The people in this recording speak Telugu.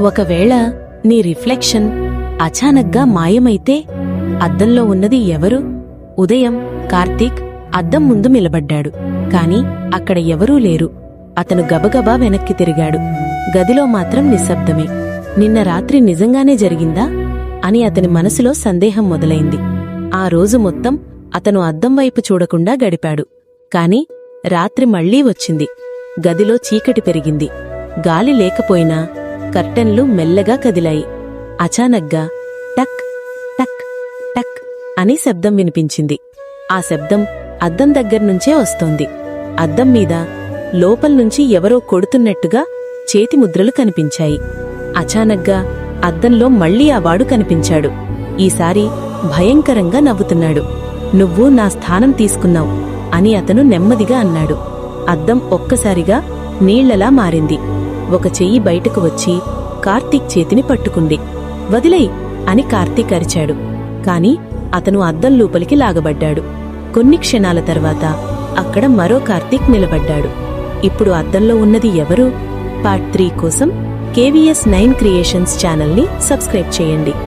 ఒకవేళ నీ రిఫ్లెక్షన్ అచానక్గా మాయమైతే అద్దంలో ఉన్నది ఎవరు? ఉదయం కార్తీక్ అద్దం ముందు నిలబడ్డాడు. కాని అక్కడ ఎవరూ లేరు. అతను గబగబా వెనక్కి తిరిగాడు. గదిలో మాత్రం నిశ్శబ్దమే. నిన్న రాత్రి నిజంగానే జరిగిందా అని అతని మనసులో సందేహం మొదలైంది. ఆ రోజు మొత్తం అతను అద్దం వైపు చూడకుండా గడిపాడు. కాని రాత్రి మళ్లీ వచ్చింది. గదిలో చీకటి పెరిగింది. గాలి లేకపోయినా కర్టెన్లు మెల్లగా కదిలాయి. అచానక్గా టక్ టక్ టక్ అని శబ్దం వినిపించింది. ఆ శబ్దం అద్దం దగ్గర్నుంచే వస్తోంది. అద్దం మీద లోపల్నుంచి ఎవరో కొడుతున్నట్టుగా చేతిముద్రలు కనిపించాయి. అచానక్గా అద్దంలో మళ్లీ ఆ వాడు కనిపించాడు. ఈసారి భయంకరంగా నవ్వుతున్నాడు. నువ్వు నా స్థానం తీసుకున్నావు అని అతను నెమ్మదిగా అన్నాడు. అద్దం ఒక్కసారిగా నీళ్లలా మారింది. ఒక చెయ్యి బయటకు వచ్చి కార్తీక్ చేతిని పట్టుకుంది. వదిలేయ్ అని కార్తీక్ అరిచాడు. కాని అతను అద్దం లోపలికి లాగబడ్డాడు. కొన్ని క్షణాల తర్వాత అక్కడ మరో కార్తీక్ నిలబడ్డాడు. ఇప్పుడు అద్దంలో ఉన్నది ఎవరు? పార్ట్ 3 కోసం KVS9 క్రియేషన్స్ ఛానల్ని సబ్స్క్రైబ్ చేయండి.